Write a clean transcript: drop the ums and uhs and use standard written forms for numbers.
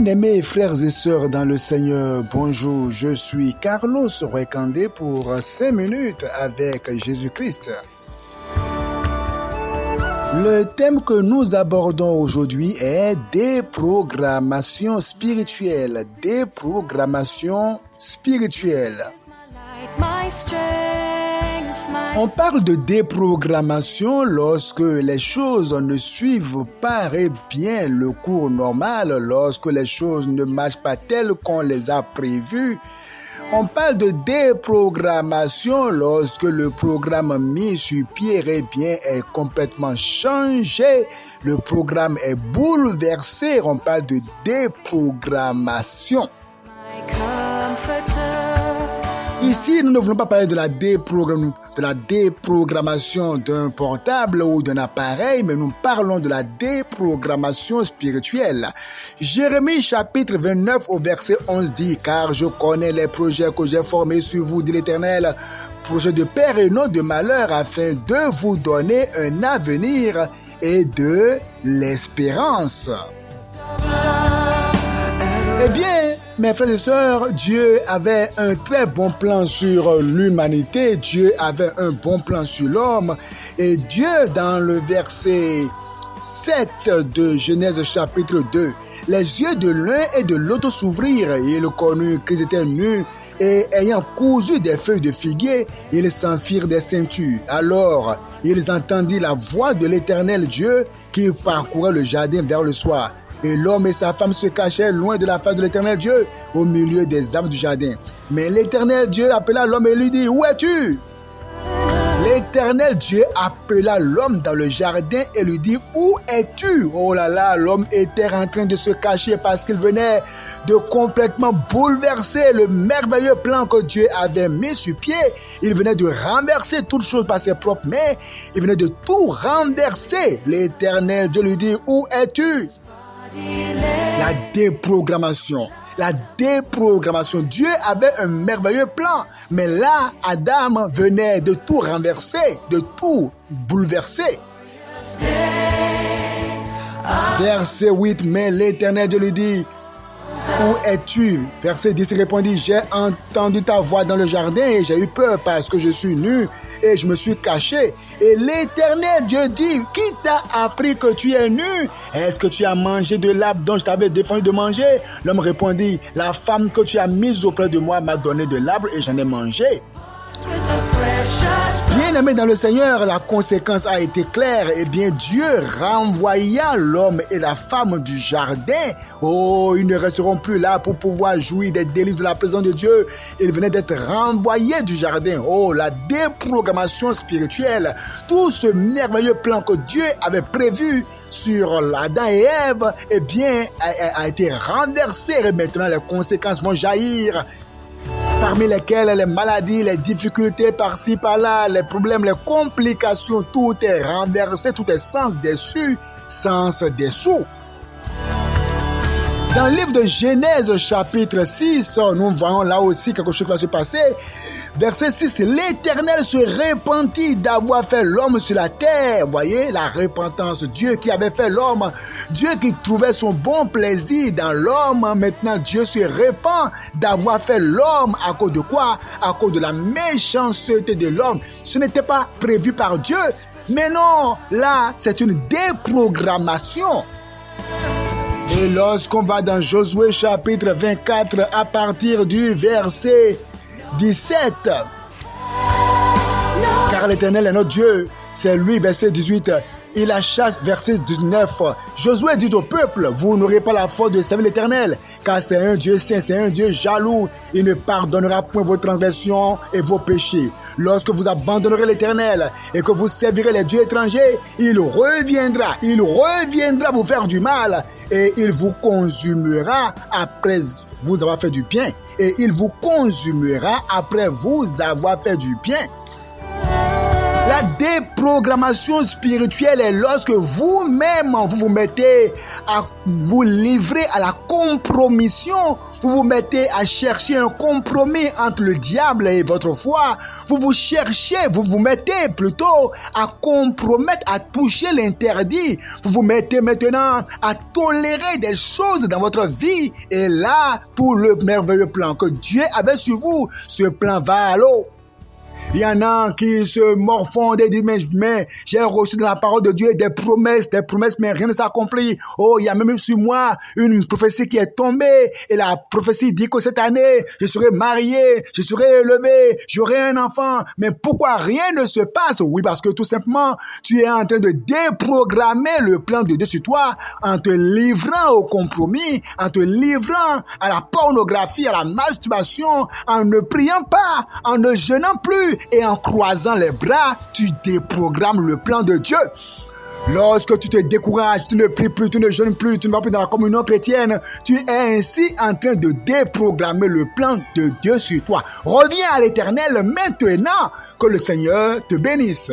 Bien-aimés frères et sœurs dans le Seigneur, bonjour, je suis Carlos Rekandé pour 5 minutes avec Jésus-Christ. Le thème que nous abordons aujourd'hui est déprogrammation spirituelle. Déprogrammation spirituelle. On parle de déprogrammation lorsque les choses ne suivent pas bien le cours normal, lorsque les choses ne marchent pas telles qu'on les a prévues. On parle de déprogrammation lorsque le programme mis sur pied est complètement changé, le programme est bouleversé. On parle de déprogrammation. Ici, nous ne voulons pas parler de la déprogrammation d'un portable ou d'un appareil, mais nous parlons de la déprogrammation spirituelle. Jérémie chapitre 29 au verset 11 dit « Car je connais les projets que j'ai formés sur vous, dit l'Éternel, projets de paix et non de malheur, afin de vous donner un avenir et de l'espérance. » Eh bien, mes frères et sœurs, Dieu avait un très bon plan sur l'humanité, Dieu avait un bon plan sur l'homme, et Dieu, dans le verset 7 de Genèse chapitre 2, les yeux de l'un et de l'autre s'ouvrirent, et ils connurent qu'ils étaient nus, et ayant cousu des feuilles de figuier, ils s'enfirent des ceintures. Alors, ils entendirent la voix de l'Éternel Dieu qui parcourait le jardin vers le soir. Et l'homme et sa femme se cachaient loin de la face de l'Éternel Dieu, au milieu des arbres du jardin. Mais l'Éternel Dieu appela l'homme et lui dit, « Où es-tu » L'Éternel Dieu appela l'homme dans le jardin et lui dit, « Où es-tu » Oh là là, l'homme était en train de se cacher parce qu'il venait de complètement bouleverser le merveilleux plan que Dieu avait mis sur pied. Il venait de renverser toutes choses par ses propres mains. Il venait de tout renverser. L'Éternel Dieu lui dit, « Où es-tu » La déprogrammation. La déprogrammation. Dieu avait un merveilleux plan. Mais là, Adam venait de tout renverser, de tout bouleverser. Verset 8, mais l'Éternel Dieu lui dit, où es-tu? Verset 10 répondit, j'ai entendu ta voix dans le jardin et j'ai eu peur parce que je suis nu et je me suis caché. Et l'Éternel Dieu dit, qui t'a appris que tu es nu? Est-ce que tu as mangé de l'arbre dont je t'avais défendu de manger? L'homme répondit, la femme que tu as mise auprès de moi m'a donné de l'arbre et j'en ai mangé. Bien-aimés dans le Seigneur, la conséquence a été claire. Eh bien, Dieu renvoya l'homme et la femme du jardin. Oh, ils ne resteront plus là pour pouvoir jouir des délices de la présence de Dieu. Ils venaient d'être renvoyés du jardin. Oh, la déprogrammation spirituelle. Tout ce merveilleux plan que Dieu avait prévu sur Adam et Ève, eh bien, a été renversé. Et maintenant, les conséquences vont jaillir. Parmi lesquels les maladies, les difficultés par-ci, par-là, les problèmes, les complications, tout est renversé, tout est sens dessus, sens dessous. Dans le livre de Genèse chapitre 6, nous voyons là aussi quelque chose qui va se passer. Verset 6, l'Éternel se repentit d'avoir fait l'homme sur la terre. Vous voyez, la repentance, Dieu qui avait fait l'homme, Dieu qui trouvait son bon plaisir dans l'homme. Maintenant, Dieu se repent d'avoir fait l'homme. À cause de quoi? À cause de la méchanceté de l'homme. Ce n'était pas prévu par Dieu. Mais non, là, c'est une déprogrammation. Et lorsqu'on va dans Josué chapitre 24 à partir du verset 17, car l'Éternel est notre Dieu, c'est lui, verset 18, il a chassé, verset 19, Josué dit au peuple, vous n'aurez pas la force de servir l'Éternel, car c'est un Dieu saint, c'est un Dieu jaloux, il ne pardonnera point vos transgressions et vos péchés. Lorsque vous abandonnerez l'Éternel et que vous servirez les dieux étrangers, il reviendra vous faire du mal et il vous consumera après vous avoir fait du bien. Et il vous consumera après vous avoir fait du bien. La La déprogrammation spirituelle est lorsque vous-même vous vous mettez à vous livrer à la compromission, vous vous mettez à chercher un compromis entre le diable et votre foi, vous vous mettez plutôt à compromettre, à toucher l'interdit, vous vous mettez maintenant à tolérer des choses dans votre vie, et là, tout le merveilleux plan que Dieu avait sur vous, ce plan va à l'eau. Il y en a qui se morfondent et disent, mais j'ai reçu de la parole de Dieu des promesses, mais rien ne s'accomplit. Oh, il y a même sur moi une prophétie qui est tombée, et la prophétie dit que cette année, je serai marié, je serai élevé, j'aurai un enfant. Mais pourquoi rien ne se passe? Oui, parce que tout simplement, tu es en train de déprogrammer le plan de Dieu sur toi en te livrant au compromis, en te livrant à la pornographie, à la masturbation, en ne priant pas, en ne jeûnant plus, et en croisant les bras, tu déprogrammes le plan de Dieu. Lorsque tu te décourages, tu ne pries plus, tu ne jeûnes plus, tu ne vas plus dans la communion chrétienne, tu es ainsi en train de déprogrammer le plan de Dieu sur toi. Reviens à l'Éternel maintenant, que le Seigneur te bénisse.